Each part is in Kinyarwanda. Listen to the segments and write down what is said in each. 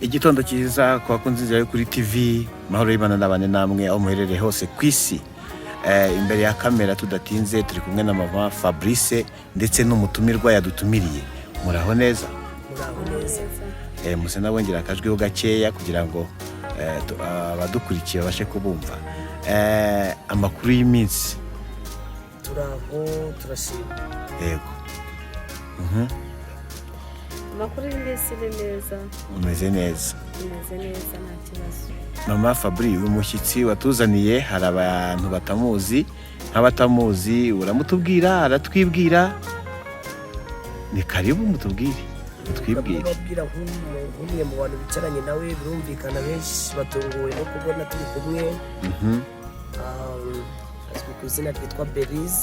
Igitondo cyiza kwa kunziza yo kuri TV mahoro y'Imana n'abane namwe aho muherereye hose kwisi. Imbere ya kamera tudatinze turi kumwe na mama Fabrice ndetse n'umutumirwa yadutumiriye. Muraho neza? Muraho neza. Muse nabongera akajwiho gakeya kugira ngo abadukurikiye babashe kubumva. Amakuru y'iminsi. Turaho turashima. Yego. Amakuru y'iminsi ni neza. Umeze neza. Umeze neza nta kibazo. Mama Fabri umushyitsi watuzaniye hari abantu batamuzi nk'abatamuzi uramutubwira aratwibwira ni karibu mutubwire mutwibwire babwira nk'umwe mu bantu bicaranye nawe birumvikana benshi batunguwe no kubona turi kumwe azwi ku izina ryitwa Belize.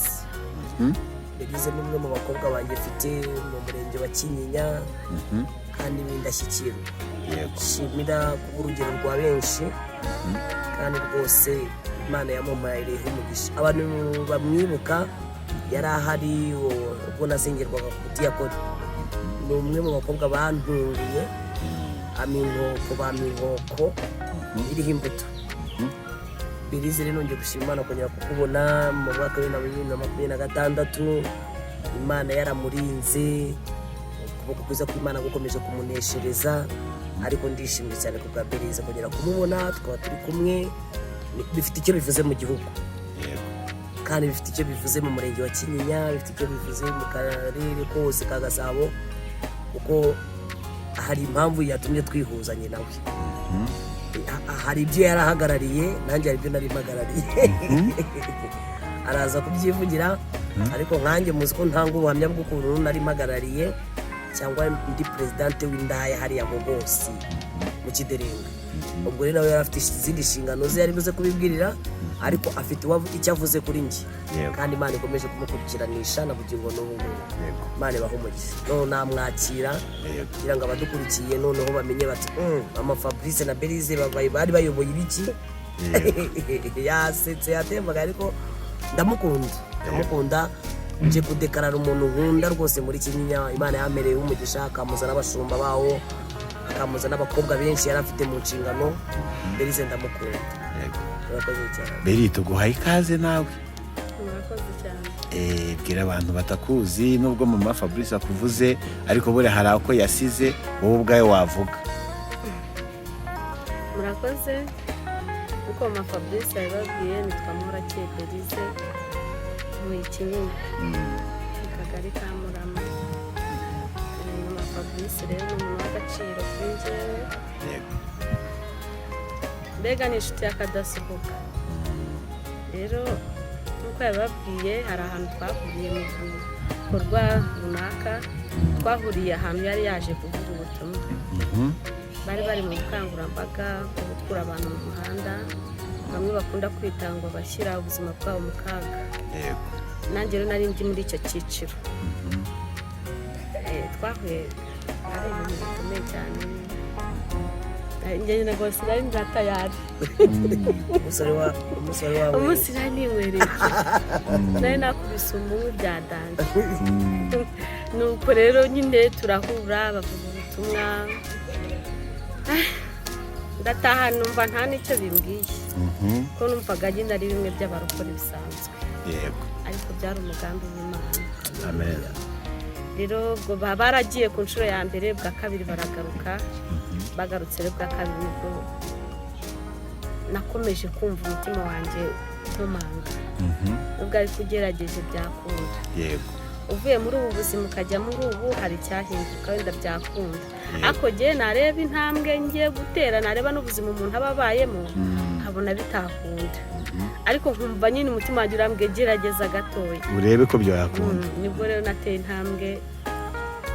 Belize ni umwe mu bakobwa banjye mfite mu murenge wa Kinyinya kandi b'indashyikirwa. Shimira kubw'urugero rwa benshi kandi rwose Imana yamumpaye umugisha. Abantu bamwibuka yari ahari ubwo nasengerwaga ku Diyakoni. Ni umwe mu bakobwa bantunguye inkoko iriho imbuto. Belize rero nongeye gushima Imana kongera kukubona mu mwaka wa 2026. Imana yaramurinze ukuboko kwiza kw'Imana gukomeje kumuneshereza, ariko ndishimye cyane ku bwa Belize kongera kumubona tukaba turi kumwe. Bifite icyo bivuze mu gihugu kandi bifite icyo bivuze mu murenge wa Kinyinya, bifite icyo bivuze mu karere kose ka Gasabo kuko hari impamvu yatumye twihuzanye nawe. Hari ibyo yarahagarariye nanjye hari ibyo nari mpagarariye. Araza kubyivugira ariko nkanjye muzi ko ntanga ubuhamya bw'ukuntu nari mpagarariye cyangwa ndi presidente w'indaya hariya mu Bosi mu Kiderenga. Ubwo rero nawe yari afite izindi nshingano ze yari buze kubibwirira, ariko afite icyo avuze kuri njye kandi Imana ikomeje kumukurikiranisha na bugingo n'ubu ngubu. Imana ibahe umugisha. None namwakira kugira ngo abadukurikiye noneho bamenye bati mama Fabrice na Belize bari bayoboye ibiki. Yasetse yatembaga ariko ndamukunda nje kudekarara umuntu nkunda rwose muri Kinyinya. Imana yamereye umugisha akamuza n'abashumba bawo akamuza n'abakobwa benshi yari afite mu nshingano. Belize ndamukunda. Urakoze cyane. Beri tuguhaye ikaze nawe. Murakoze cyane. Bwira abantu batakuzi nubwo mama Fabrice akuvuze ariko bure hari ako yasize wowe ubwawe wavuga. Murakoze. Uko mama Fabrice yababwiye nitwa Murakeye Belize mu Kinyinya. Akagari ka Murama. Mama Fabrice rero ni umuntu w'agaciro kuri njyewe. Mbega ni inshuti y'akadasubuka. Rero nk'uko yababwiye hari ahantu twahuriye mu bikorwa runaka, twahuriye ahantu yari yaje kuvuga ubutumwa. Bari mu bukangurambaga bwo gukura abantu mu muhanda, bamwe bakunda kwita ngo bashyira ubuzima bwabo mu kaga. Nanjye rero nari ndi muri icyo cyiciro. Twahuye ari ibintu bikomeye cyane. Njye nagose nari ndatayari. Umunsi nari niwereye. Nari nakubise umunywi bya danje. Nuko rero nyine turahura bavuga ubutumwa. Ndataha numva nta n'icyo bimbwiye. Ko numvaga nyine ari bimwe by'abarokore bisanzwe. Ariko byari umugambi w'Imana. Amen. Rero ubwo baragiye ku nshuro ya mbere, bwa kabiri baragaruka. Bagarutse rero bwa kabiri nibwo nakomeje kumva umutima wanjye nkomanga. Ubwo ari kugerageje byakunda. Uvuye muri ubu buzima ukajya muri ubu hari icyahinduka wenda byakunda. Ariko jye nareba intambwe ngiye gutera, nareba n'ubuzima umuntu aba abayemo nkabona bitakunda. Ariko nkumva nyine umutima wanjye urambwe gerageza gatoya urebe ko byakunda. Nibwo rero nateye intambwe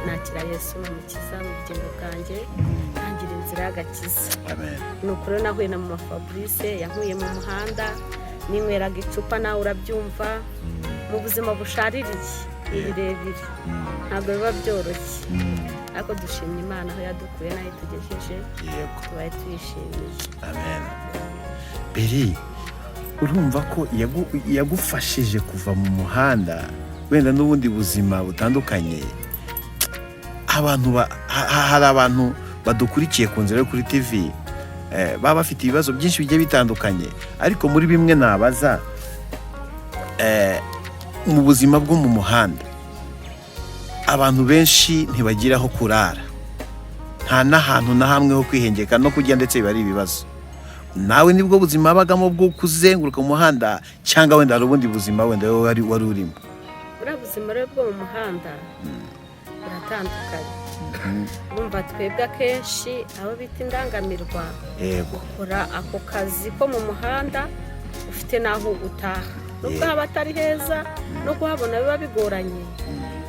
nakira Yesu n'umukiza mu bugingo bwanjye, ntangira inzira y'agakiza. Amen. Nuko rero nahuye na mama Fabrice yankuye mu muhanda, ninyweraga icupa nawe urabyumva, mu buzima bushaririye birebire ntabwo biba byoroshye. Ariko dushimye Imana aho yadukuye nayo tugejeje, tubaye tuyishimiye. Amen. Beri urumva ko yagufashije kuva mu muhanda wenda n'ubundi buzima butandukanye. Hari abantu badukurikiye ku Nzira yo kuri TV baba bafite ibibazo byinshi bigiye bitandukanye, ariko muri bimwe nabaza mu buzima bwo mu muhanda abantu benshi ntibagira aho kurara, nta n'ahantu na hamwe ho kwihengeka no kujya, ndetse biba ari ibibazo. Nawe nibwo buzima bagamo bwo kuzenguruka mu muhanda, cyangwa wenda hari ubundi buzima wenda wari urimo? buriya buzima rero bwo mu muhanda buratandukanye. Bumva twebwe akenshi abo bita indangamirwa ukora ako kazi ko mu muhanda ufite n'aho utaha, nubwo haba atari heza no kuhabona biba bigoranye,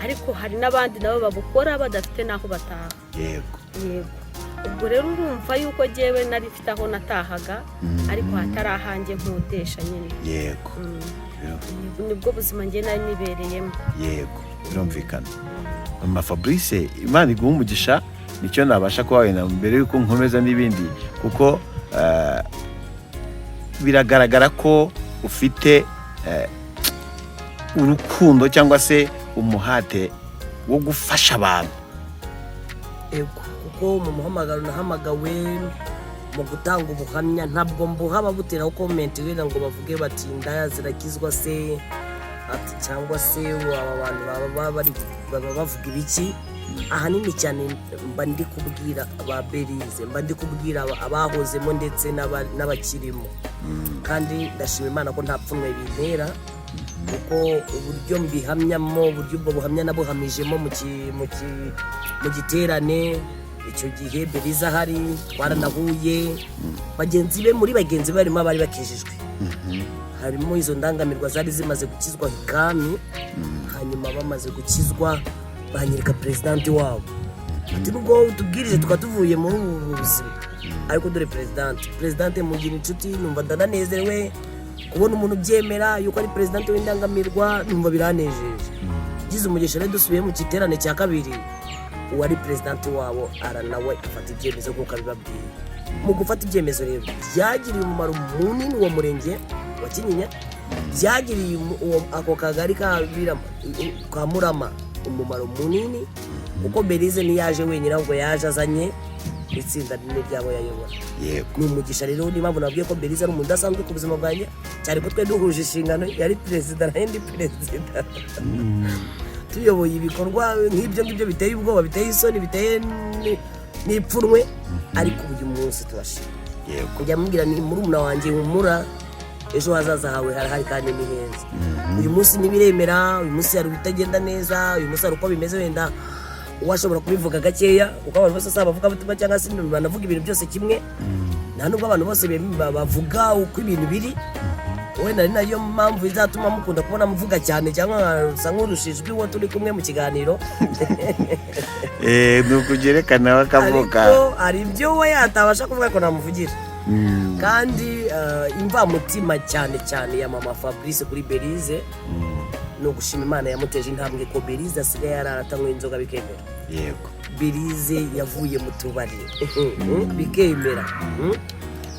ariko hari n'abandi nabo babukora badafite n'aho bataha. Yego, ubwo rero urumva yuko jyewe nari mfite aho natahaga, ariko hatari ahanjye nkodesha nyine. Yego, nibwo buzima njye nari nibereyemo. Yego, birumvikana. Mama Fabrice, Imana iguha umugisha, nicyo nabasha kuba wenda mbere yuko nkomeza n'ibindi, kuko biragaragara ko ufite urukundo cyangwa se umuhate wo gufasha abantu. Ego, kuko mu muhamagaro nahamagawe mu gutanga ubuhamya, ntabwo mbuha ababuteraho komenti wenda ngo bavuge bati indaya zirakizwa se, ati cyangwa se aba bantu baba bavuga ibiki. Ahanini cyane mba ndi kubwira aba Belize, mba ndi kubwira abahozemo ndetse n'abakirimo, kandi ndashima Imana ko nta pfunwe bintera, kuko uburyo mbihamyamo, uburyo ubwo buhamya nabuhamijemo mu giterane icyo gihe Belize ahari, twaranahuye bagenzi be, muri bagenzi be barimo abari bakijijwe, harimo izo ndangamirwa zari zimaze gukizwa ikami, hanyuma bamaze gukizwa banyereka presidenti wabo, ati nubwo utubwirije tukaba tuvuye muri ubu buzima, ariko dore presidenti mugira inshuti, numva ndananezerewe kubona umuntu byemera yuko ari presidenti w'indangamirwa, numva biranejeje. Gize umugisha rero dusubiye mu giterane cya kabiri, uwari presidenti wabo aranawe afata ibyemezo nk'uko abibabwiye. Mu gufata ibyemezo rero byagiriye umumaro munini uwo murenge wa Kinyinya, byagiriye ako kagari ka Murama umumaro munini, kuko Belize ntiyaje wenyine, ahubwo yaje azanye itsinda rinini ryabo yayobora. Ni umugisha rero, niba nabwiye ko Belize ari umuntu udasanzwe ku buzima bwanjye, cyane ko twe duhuje inshingano, yari perezida na ndi perezida, tuyoboye ibikorwa nk'ibyo ngibyo biteye ubwoba, biteye isoni, biteye n'ipfunwe, ariko uyu munsi turashima. Kujya mubwira ni murumuna wanjye humura, ejo hazaza hawe harahari kandi ni heza. Uyu munsi nibiremera, uyu munsi hari bitagenda neza, uyu munsi hari uko bimeze, wenda uwashobora kubivuga gakeya, kuko abantu bose bavuga batuma cyangwa se banavuga ibintu byose kimwe, nta nubwo abantu bose bavuga uko ibintu biri. Wenda ari nayo mpamvu izatuma mukunda kubona muvuga cyane, cyangwa usa nk'urushijwe uwo turi kumwe mu kiganiro. Ni ukugerekana bakavuga, ariko hari ibyo we atabasha kuvuga ko namuvugira. Kandi imvamutima cyane cyane ya Mama Fabrice kuri Belize ni ugushima Imana yamuteje intambwe, ko Belize asigaye yararatanywe inzoga bikemera. Yego, Belize yavuye mu tubari bikemera,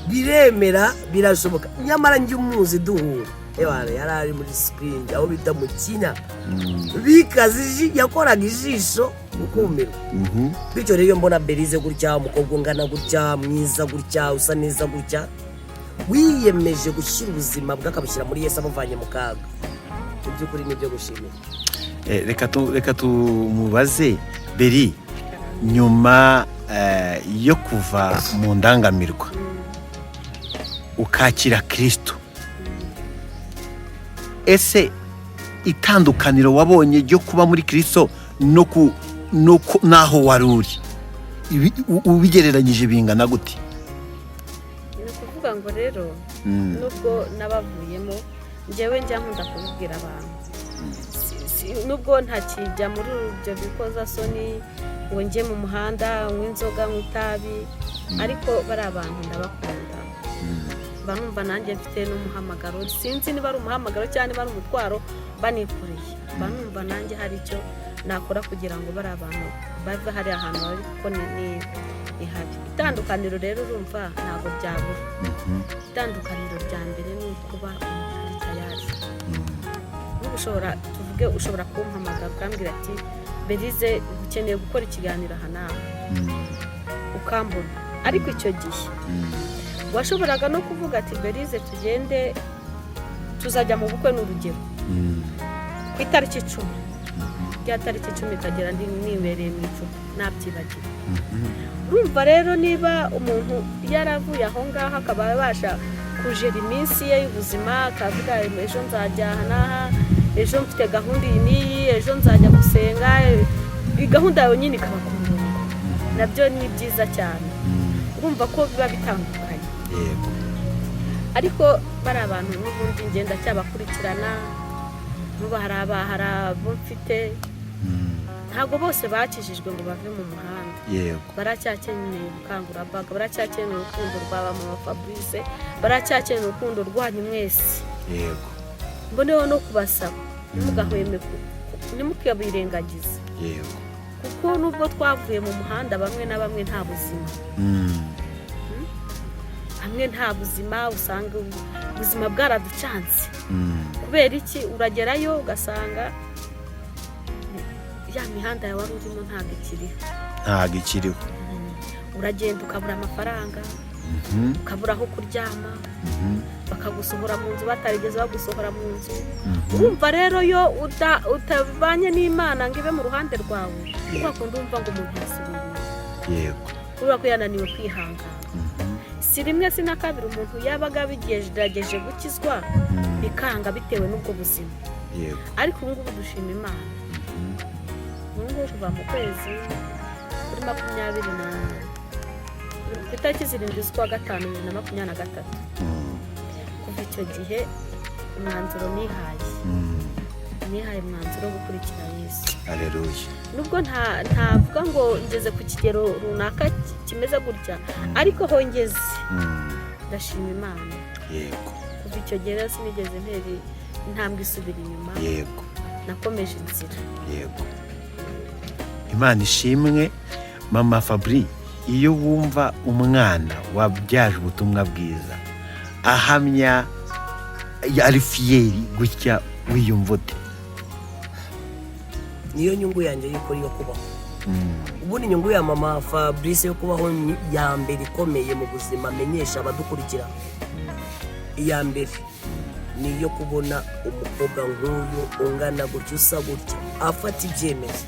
biremera, birashoboka. Nyamara njye umuzi duhura, yari ari muri Spring aho bita mu Kinya, bikazi yakoraga ijisho ukumira. Bityo rero mbona Belize gutya, umukobwa ungana gutya, mwiza gutya, usa neza gutya, wiyemeje gushyira ubuzima bw'akabushyira muri Yesu amuvanye mu kaga, mu by'ukuri nibyo gushimira. Reka tumubaze Beri, nyuma yo kuva mu ndangamirwa ukakira Kristo, ese itandukaniro wabonye ryo kuba muri Kristo naho wari uri, ubigereranyije bingana gute? Ni ukuvuga ngo rero nubwo nabavuyemo, njyewe njya nkunda kubibwira abantu, nubwo ntakijya muri ibyo bikozasoni ngo njye mu muhanda w'inzoga nk'itabi, ariko bari abantu ndabakunda, banumva nanjye mfite n'umuhamagaro, sinzi niba ari umuhamagaro cyangwa niba ari umutwaro banikoreye, banumva nanjye hari icyo nakora kugira ngo bari abantu bave hari ahantu bari, kuko ni habi. Itandukaniro rero urumva ntabwo byabura. Itandukaniro rya mbere ni ukuba umuntu tayari. Ushobora kumpamagara ukambwira ati Belize ukeneye gukora ikiganiro aha nawe, ukambona. Ariko icyo gihe washoboraga no kuvuga ati Berize tugende tuzajya mu bukwe n'urugero ku itariki 10 ya tariki 10 ikagera nibereye mu icupa nabyibagiwe. Urumva rero niba umuntu yaravuye aho ngaho akaba yabasha kujera iminsi ye y'ubuzima akavuga ejo nzajya aha ejo mfite gahunda iyi n'iyi ejo nzajya gusenga gahunda yawe nyine ikaba ku murongo, nabyo ni byiza cyane. Urumva ko biba bitandukanye. Yego. Ariko bari abantu n'ubundi ngenda cyabakurikirana n'ubu hari abo mfite ntabwo bose bakijijwe ngo bave mu muhanda. Yego. Baracyakeneye ubukangurambaga, baracyakeneye urukundo rwa mama Fabrice, baracyakeneye urukundo rwanyu mwese. Yego. Mboneho no kubasaba ntimugahweme ntimukabirengagize. Yego. Kuko nubwo twavuye mu muhanda bamwe na bamwe nta buzima, hamwe nta buzima, usanga ubuzima bwaraducanze. Kubera iki? Uragerayo ugasanga ya mihanda yawe wari urimo ntabwo ikiriho. Uragenda ukabura amafaranga, ukabura aho kuryama, bakagusohora mu nzu batarigeze bagusohora mu nzu. Urumva rero yo utabanye n'Imana ngo ibe mu ruhande rwawe, kuko ndumva ngo umuntu yasubiye. Yego. Kubera ko yananiwe kwihangana. Si rimwe si na kabiri umuntu yabaga bigerageje gukizwa bikanga bitewe n'ubwo buzima. Yego. Ariko ubu ngubu dushima Imana. Ubu kuva mu kwezi kuri 20 ku itariki 7 z'ukwa gatanu 2023 kuva icyo gihe umwanzuro nihaye umwanzuro wo gukurikira Yesu. Haleluya. Nubwo ntavuga ngo ngeze ku kigero runaka kimeze gutya, ariko ho ngeze ndashima Imana. Yego. Kuva icyo gihe sinigeze ntera intambwe isubira inyuma. Yego. Nakomeje inzira. Yego. Imana ishimwe. Mama Fabri, iyo wumva umwana wabyaje ubutumwa bwiza ahamya ari fiyeri gutya wiyumva ute? Niyo nyungu yanjye yuko yo kubaho. Ubundi nyungu ya mama Fabrice yo kubaho ya mbere ikomeye mu buzima amenyesha abadukurikira, iya mbere ni iyo kubona umukobwa nk'uyu ungana gutya usa gutya afata ibyemezo,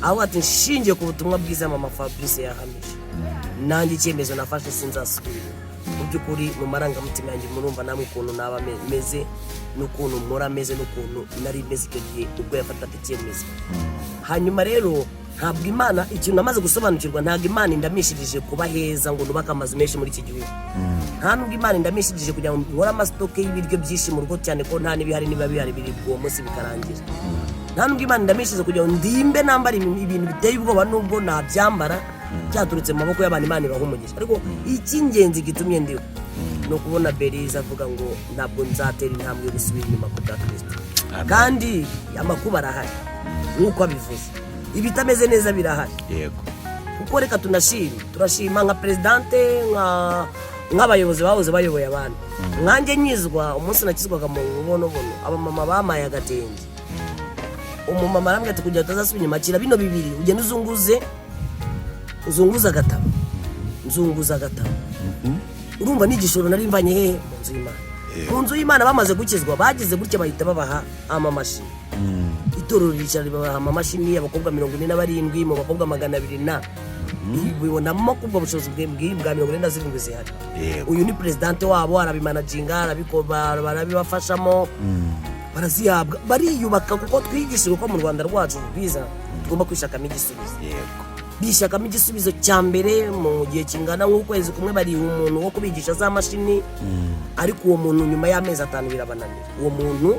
aho ati nshingiye ku butumwa bwiza mama Fabrice yahamije, nanjye icyemezo nafashe sinzasubira. Mu by'ukuri mu marangamutima yanjye murumva namwe ukuntu naba meze n'ukuntu mpora meze n'ukuntu nari meze icyo gihe ubwo yafataga icyemezo. Hanyuma rero ntabwo Imana, ikintu namaze gusobanukirwa, ntabwo Imana indamishirije kuba heza ngo nubake amazu menshi muri iki gihugu. Nta nubwo Imana indamishirije kugira ngo nkore amasitoke y'ibiryo byinshi mu rugo, cyane ko nta n'ibihari niba bihari biri uwo munsi bikarangira. Nta nubwo Imana indamishirije kugira ngo ndimbe nambara ibintu biteye ubwoba nubwo nabyambara byaturutse mu maboko y'abantu Imana ibaha umugisha. Ariko icy'ingenzi gitumye ndiho ni ukubona Berize avuga ngo ntabwo nzatera intambwe yo gusubira inyuma ku bwa Kristo. Kandi amakuba arahari nk'uko abivuze, ibitameze neza birahari. Yego. Kuko reka turashima nka presidente nk'abayobozi bahoze bayoboye abantu. Nkanjye nyizwa umunsi nakizwaga mu bubonobono, abamama bamaye agatenge. Umumama arambwira ati kugira utazasubira inyuma kira bino bibiri ugenda uzunguza agatabo. Urumva n'igishoro nari mvanye he mu nzu y'Imana. Mu nzu y'Imana bamaze gukizwa bagize gutya bahita babaha amamashini. Itorero ricara ribaha amamashini, abakobwa 47 mu bakobwa 200 bibonamo kubwo bushobozi bwa 47 zihari. Uyu ni presidente wabo, arabimanaginga, barabibafashamo, barazihabwa, bariyubaka kuko twigishije ko mu Rwanda rwacu rwiza tugomba kwishakamo igisubizo. Bishakamo igisubizo cya mbere mu gihe kingana nk'ukwezi kumwe, bari umuntu wo kubigisha za mashini, ariko uwo muntu nyuma y'amezi 5 birabananira. Uwo muntu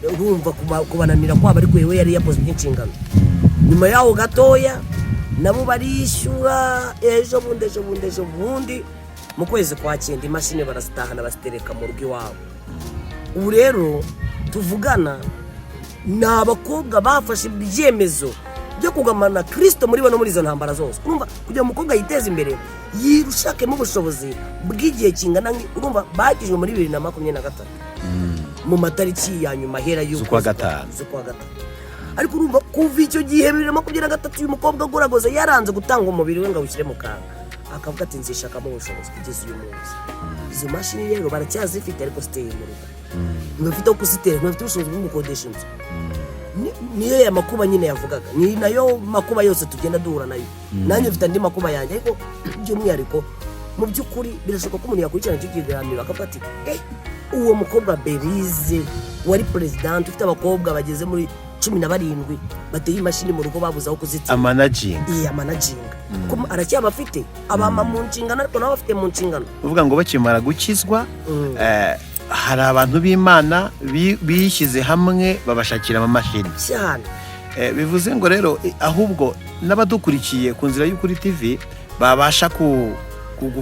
urumva kubananira kwaba, ariko yewe yari yakoze by'inshingano. Nyuma yaho gatoya nabo barishyura ejo bundi mu kwezi kwa 9 imashini barasitahana basitereka mu rugo iwabo. Ubu rero tuvugana ni abakobwa bafashe ibyemezo byo kugamana Kristo muri bano muri izo ntambara zose. Urumva kugira umukobwa yiteze imbere yirushakemo ubushobozi bw'igihe kingana, urumva bagijwe muri 2023 mu matariki ya nyuma hera y'uko z'ukwa gatanu. ariko urumva kuva icyo gihe 2023 uyu mukobwa aguragoza yaranze gutanga umubiri we ngo awushyire mu kanwa, akavuga ati nzishakamo ubushobozi kugeza uyu munsi. Izo mashini rero baracyazifite ariko ziteye mu rugo, ntibafite uko zitera, ntibafite ubushobozi bwo gukodesha inzu. Niyo ya makuba nyine yavugaga, ni nayo makuba yose tugenda duhura nayo. Nanjye mfite andi makuba yanjye, ariko by'umwihariko mu by'ukuri birashoboka ko umuntu yakurikirana icyo kiganiro akavuga ati uwo mukobwa Belize wari president ufite abakobwa bageze muri 17 bateye imashini mu rugo babuze aho kuzitira managing ko aracyaba afite abama mu nshingano, ariko nabo bafite mu nshingano. uvuga ngo bakimara gukizwa hari abantu b'Imana bishyize hamwe babashakira amamashini cyane. Bivuze ngo rero ahubwo n'abadukurikiye ku Nzira y'Ukuri TV babasha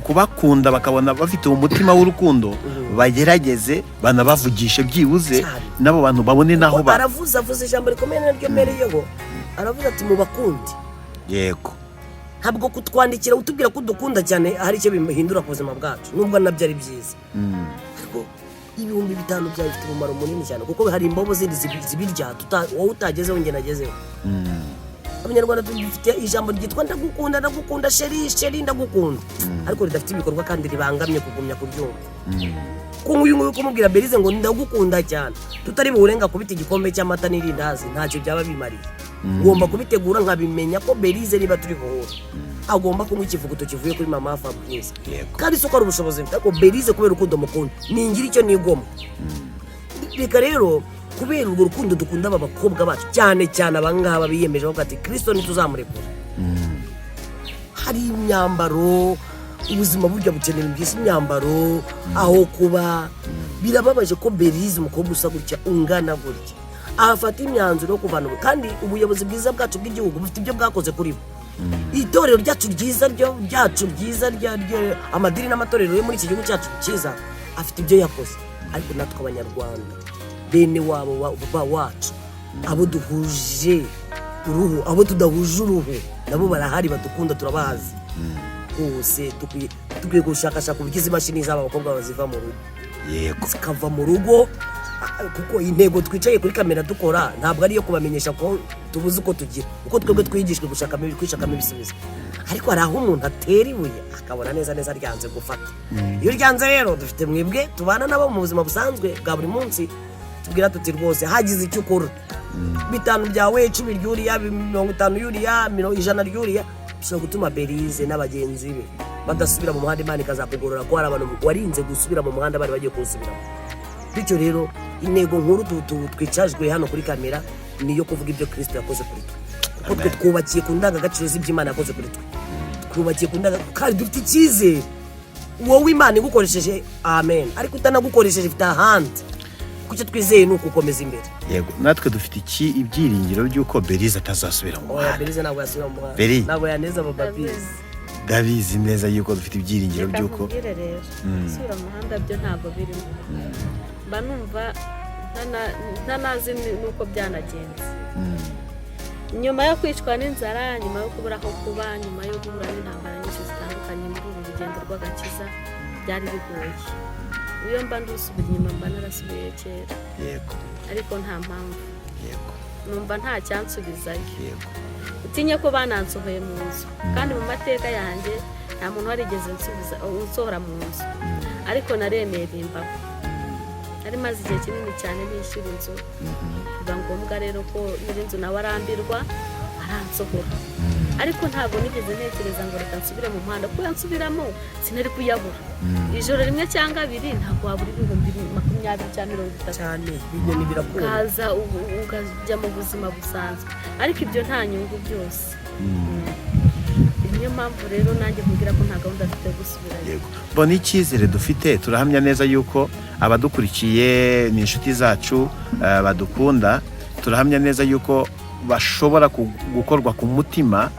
kubakunda bakabona bafite umutima w'urukundo, bagerageze banabavugishe byibuze nabo bantu babone naho aravuze ijambo rikomeye naryo mereyeho, aravuga ati mu bakundi. Yego, ntabwo kutwandikira utubwira ko dukunda cyane hari icyo bihindura ku buzima bwacu, nubwo nabyo ari byiza, ariko 5,000 byawe bifite umumaro munini cyane, kuko hari imbobo zindi zibirya wowe utagezeho njye nagezeho. Abanyarwanda dufite ijambo ryitwa ndagukunda sheri ndagukunda, ariko ridafite ibikorwa kandi ribangamye kugumya kubyumva. Uyu nguyu kumubwira Belize ngo ndagukunda cyane, tutari burenga kubita igikombe cy'amata n'irindazi, ntacyo byaba bimariye. Ugomba kubitegura nkabimenya ko Belize niba turi guhura agomba kunywa ikivuguto kivuye kuri mama Fabrice, kandi soko ari ubushobozi mfite, ariko Belize kubera urukundo mukunda ningira icyo nigoma. Reka rero kubera urwo rukundo dukunda aba bakobwa bacu cyane cyane abangaba biyemeje bavuga ati Kristo ntituzamurekura. Hari imyambaro, ubuzima burya bukenera byinshi, imyambaro, aho kuba. Birababaje ko Belize umukobwa usa gutya ungana gutya afata imyanzuro yo kuvana, kandi ubuyobozi bwiza bwacu bw'igihugu bufite ibyo bwakoze kuri bo. Itorero ryacu ryiza amadini n'amatorero yo muri iki gihugu cyacu cyiza afite ibyo yakoze, ariko natwe abanyarwanda bene wabo wacu, abo duhuje uruhu, abo tudahuje uruhu, nabo barahari badukunda, turabazi hose. Dukwiye gushakashaka ubugizi imashini z'aba bakobwa baziva mu rugo, yego, zikava mu rugo, kuko intego twicaye kuri kamera dukora ntabwo ari iyo kubamenyesha ko tubuze uko tugira, uko twebwe twigishwe kwishakamo ibisubizo. Ariko hari aho umuntu atera ibuye akabona neza ryanze gufata. Iyo ryanze rero dufite mwebwe tubana nabo mu buzima busanzwe bwa buri munsi, tubwira tuti rwose hagize icyo ukora 5 byawe 10 ryuriya 50 yuriya 100 ryuriya, bishobora gutuma Belize n'abagenzi be badasubira mu muhanda. Imana ikazakugorora ko hari abantu warinze gusubira mu muhanda bari bagiye kuwusubiramo. Bityo rero intego nkuru twicajwe hano kuri kamera niyo kuvuga ibyo Kristo yakoze kuri twe, kuko twe twubakiye ku ndangagaciro z'iby'Imana yakoze kuri twe, twubakiye ku ndangagaciro kandi dufite icyizere. Wowe Imana igukoresheje amen, ariko utanagukoresheje ifite ahandi, kuko twizeye nuko ukomeza imbere. Yego, natwe dufite ibyiringiro by'uko Belize atazasubira mu muhanda. Belize ntabwo yasubira mu muhanda, Belize ntabwo yaneza bababizi. Ndabizi neza yuko dufite ibyiringiro by'uko gusubira mu muhanda byo ntabwo birimo. Mba numva ntanazi nuko byanagenze. Nyuma yo kwicwa n'inzara, nyuma yo kubura aho kuba, nyuma yo guhura n'intambara nyinshi zitandukanye muri uru rugendo rw'agakiza, byari bigoye. Iyo mba ndusubira inyuma mba narasubiye kera. Yego, ariko nta mpamvu. Yego, numva nta cyansubizayo. Yego, utinye ko banansohoye mu nzu, kandi mu mateka yanjye nta muntu warigeze unsohora mu nzu, ariko naremeye imbaho. Ari maze igihe kinini cyane nishyura inzu, biba ngombwa rero ko nyir'inzu nawe arambirwa aransohora, ariko ntabwo nigeze ntekereza ngo reka nsubire mu muhanda, kuko yansubiramo sinari kuyabura. Ijoro rimwe cyangwa abiri ntabwo wabura 20,000 cyangwa 30 cyane, ibintu birakunda, ukaza ukajya mu buzima busanzwe, ariko ibyo nta nyungu byose. Niyo mpamvu rero nanjye kugira ko nta gahunda afite gusubirayo. Yego, bona icyizere dufite, turahamya neza yuko abadukurikiye ni inshuti zacu badukunda, turahamya neza yuko bashobora gukorwa ku mutima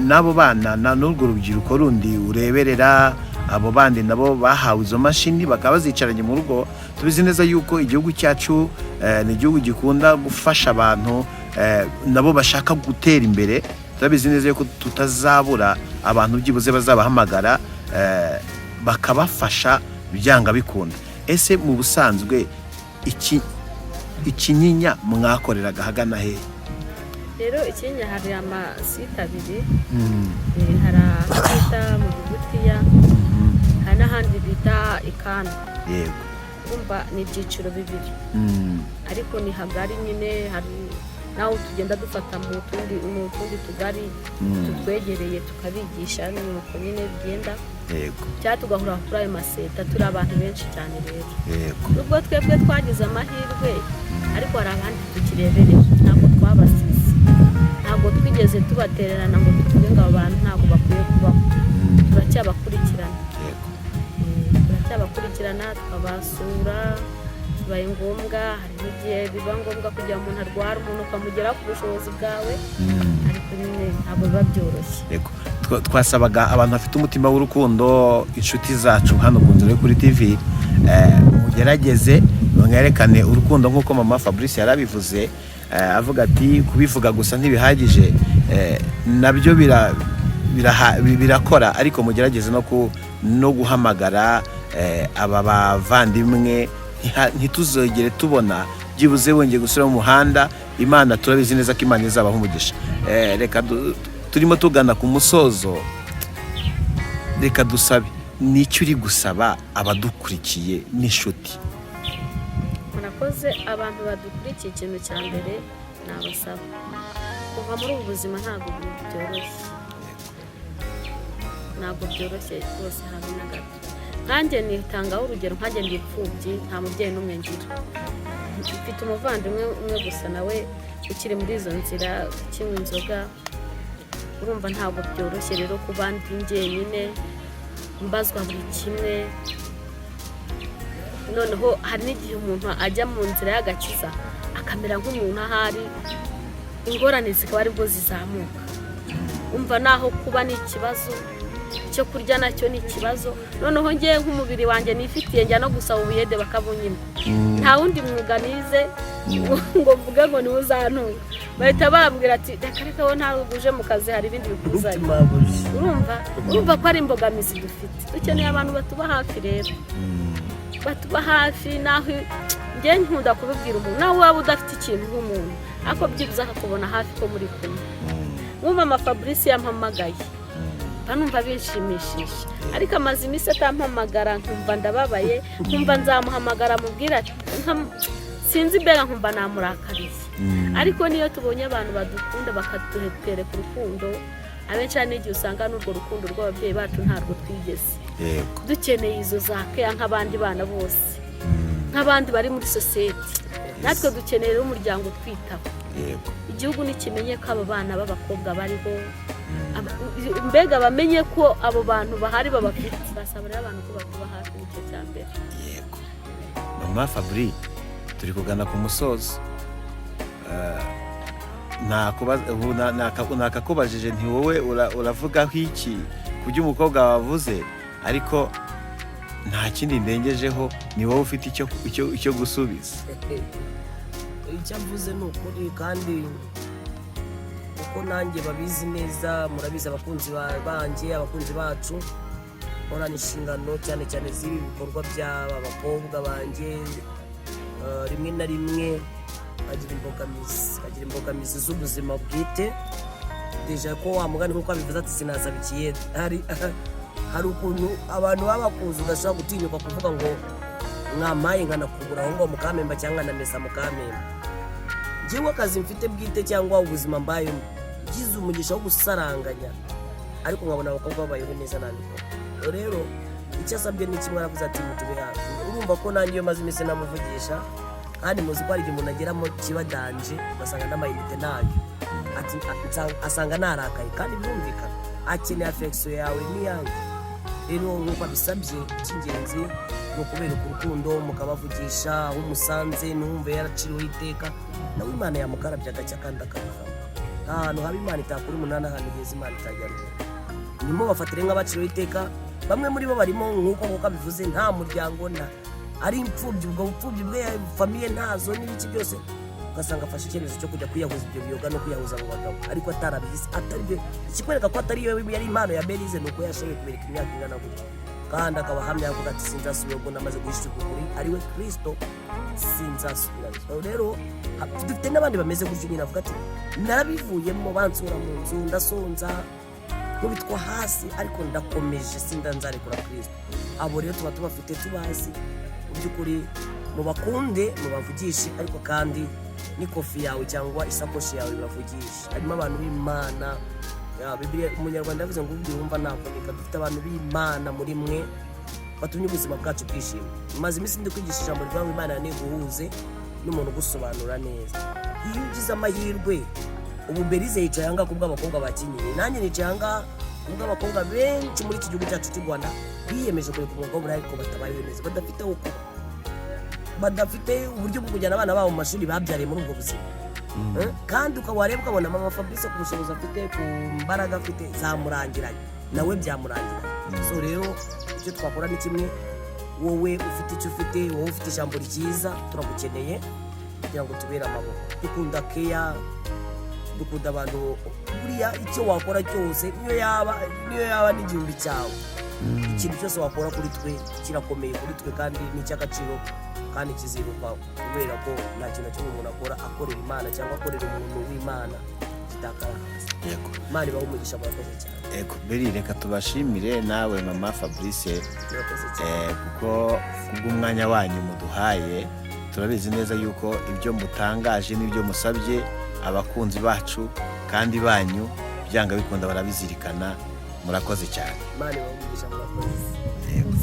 n'abo bana n'urwo rubyiruko rundi ureberera. Abo bandi nabo bahawe izo mashini bakaba bazicaranye mu rugo. Tubizi neza yuko igihugu cyacu ni igihugu gikunda gufasha abantu nabo bashaka gutera imbere. Turabizi neza yuko tutazabura abantu byibuze bazabahamagara bakabafasha byanga bikunda. Ese mu busanzwe ikinyinya mwakoreraga hagana he rero Ikinyinya hari amasite abiri, hari aho bita mu Bigutiya, hari n'ahandi bita Ikanda. yego Urumva ni ibyiciro bibiri, ariko ni hagari nyine. Hari naho tugenda dufata mu tundi tugari tutwegereye tukabigisha, nuko nyine bigenda yego cyangwa tugahura kuri ayo maseta turi abantu benshi cyane. Rero yego nubwo twebwe twagize amahirwe, ariko hari abandi tukirebereye, ntabwo twabasize, ntabwo twigeze tubatererana ngo tuvuge ngo abo bantu ntabwo bakwiye kubaho. Turacyabakurikirana, turacyabakurikirana tukabasura bibaye ngombwa. Hari n'igihe biba ngombwa kugira umuntu arwara, umuntu ukamugeraho ku bushobozi bwawe, ariko nyine ntabwo biba byoroshye. yego twasabaga abantu bafite umutima w'urukundo, inshuti zacu hano ku Nzira yo kuri TV, mugerageze mwerekane urukundo nk'uko mama Fabrice yarabivuze, avuga ati kubivuga gusa ntibihagije, nabyo birakora, ariko mugerageze no guhamagara aba bavandimwe, ntituzogere tubona byibuze wongeye gusura mu muhanda. Imana turabizi neza ko Imana izabaha umugisha. Reka turimo tugana ku musozo, reka dusabe, nicyo uri gusaba abadukurikiye n'inshuti? Murakoze abantu badukurikiye, ikintu cya mbere nabasaba, kuva muri ubu buzima ntabwo byoroshye, ntabwo byoroshye rwose habe na gato. Nkanjye nitangaho urugero, nkanjye ndi imfubyi, nta mubyeyi n'umwe ngira, mfite umuvandimwe umwe gusa, nawe ukiri muri izo nzira ukinywa inzoga. Urumva ntabwo byoroshye rero kuba ndi njyenyine mbazwa buri kimwe. Noneho hari n'igihe umuntu ajya mu nzira y'agakiza akamera nk'umuntu ahari, ingorane zikaba aribwo zizamuka. Umva naho kuba ni ikibazo, cyo kurya nacyo ni ikibazo. Noneho ngiye nk'umubiri wanjye nifitiye, njya no gusaba ubuyede bakabunyima. Nta wundi mwuga nize ngo mvuge ngo niwe uzantunga, bahita bambwira ati reka wowe ntawe uje mu kazi, hari ibindi bikuzanye. Urumva ko ari imbogamizi dufite. Dukeneye abantu batuba hafi rero, batuba hafi. Naho njye nkunda kubibwira umuntu, nawe waba udafite ikintu nk'umuntu, ariko byibuze akakubona hafi ko muri kumwe. Mama Fabrice yampamagaye, numva bishimishije, ariko amaze iminsi atampamagara, nkumva ndababaye, nkumva nzamuhamagara mubwira ati sinzi mbega, nkumva namurakariye. Ariko niyo tubonye abantu badukunda bakatwereka urukundo, abenshi hari n'igihe usanga n'urwo rukundo rw'ababyeyi bacu ntarwo twigeze. Dukeneye izo za keya nk'abandi bana bose, nk'abandi bari muri sosiyete. Natwe dukeneye umuryango twitaho, igihugu nikimenye ko abo bana b'abakobwa bariho, mbega bamenye ko abo bantu bahari babafite. Basaba rero abantu ko batuba hafi, nicyo cya mbere. Yego mama Fabrice, turi kugana ku musozo. Nakakubajije nti wowe uravugaho iki ku byo umukobwa wavuze, ariko nta kindi ndengejeho, ni wowe ufite icyo gusubiza. Icyo avuze ni ukuri, kandi uko nanjye babizi neza, murabizi abakunzi banjye, abakunzi bacu, horana inshingano cyane cyane z'ibi bikorwa by'aba bakobwa banjye. Rimwe na rimwe bagira imbogamizi z'ubuzima bwite. Deja ko wa mugani nk'uko abivuze ati sinasaba ikiyede, hari ukuntu abantu baba bakuzi udashobora gutinyuka kuvuga ngo mwamaye nkanakugura aho ngo mukamemba cyangwa namesa mukamemba. Njyewe akazi mfite bwite cyangwa ubuzima mbayemo, ngize umugisha wo gusaranganya, ariko nkabona abakobwa babayeho neza nandiko. Rero icyo asabye ni kimwe, aravuze ati mutube hafi. Urumva ko nanjye iyo maze iminsi namuvugisha, kandi muzi ko hari igihe umuntu ageramo kibadanje ugasanga n'amayinite nayo, asanga narakaye, kandi birumvikana akeneye affection yawe n'iyanjye. Rero nk'uko abisabye, icy'ingenzi ni ukubereka urukundo, mukabavugisha aho umusanze, ntumve yaraciriweho iteka, nawe Imana yamukarabya agacya kandi akabivamo. Nta hantu haba Imana itakura umunani, ahantu heza Imana itajyana. Nimo bafatire nk'abaciriweho iteka, bamwe muri bo barimo nk'uko abivuze, nta muryango, ari imfubyi. Ubwo bupfubyi bwe famiye ntazo n'ibiki byose, ugasanga afashe icyemezo cyo kujya kwiyahuza ibyo biyoga no kwiyahuza mu bagabo, ariko atarabizi. Atari byo ikikwereka ko atari yo yari impano ya Belize, nuko yashoboye kubereka imyaka ingana gutyo. kandi akaba ahamya avuga ati sinzasubira ubwo namaze guhishurwa ukuri ariwe Kristo, sinzasubira. Rero dufite n'abandi bameze gutyo nyine avuga ati narabivuyemo, bansura mu nzu ndasonza nkubitwa hasi ariko ndakomeje sindanzarekura Kristo. Abo rero tuba tubafite tubazi mu by'ukuri, mubakunde mubavugishe, ariko kandi n'ikofi yawe cyangwa isakoshi yawe bavugisha. Harimo abantu b'Imana, Bibiliya umunyarwanda yavuze ngo ubwira wumva navunika. Dufite abantu b'Imana muri mwe batumye ubuzima bwacu bwishima. Maze iminsi ndi kwigisha ijambo rivuga ngo Imana ntiguhuze n'umuntu ugusobanura neza. Iyo ugize amahirwe, ubu Berize yicaye ahangaha ku bw'abakobwa bakinnye, nanjye nicaye ahangaha ku bw'abakobwa benshi muri iki gihugu cyacu cy'u Rwanda biyemeje kureka umwuga w'uburaya ariko batabayeho neza, badafite aho kuba, badafite uburyo bwo kujyana abana babo mu mashuri babyariye muri ubwo buzima. Kandi ukawareba ukabona mama Fabrice ku bushobozi afite, ku mbaraga afite, zamurangiranye nawe byamurangiranye. So rero icyo twakora ni kimwe, wowe ufite icyo ufite, wowe ufite ijambo ryiza, turagukeneye kugira ngo tubere amaboko. Dukunda keya, dukunda abantu. Buriya icyo wakora cyose niyo yaba n'igihumbi cyawe, ikintu cyose wakora kuri twe kirakomeye kuri twe kandi ni icy'agaciro kandi kizibukwa, kubera ko nta kintu kimwe umuntu akora akorera Imana cyangwa akorera umuntu w'Imana kitakara hasi. Yego. Imana ibahe umugisha, murakoze cyane. Yego Beri, reka tubashimire nawe mama Fabrice, Murakoze cyane. kuko kubw'umwanya wanyu muduhaye, turabizi neza yuko ibyo mutangaje n'ibyo musabye abakunzi bacu kandi banyu byanga bikunda barabizirikana. Murakoze cyane. Imana ibahe umugisha, murakoze. Yego.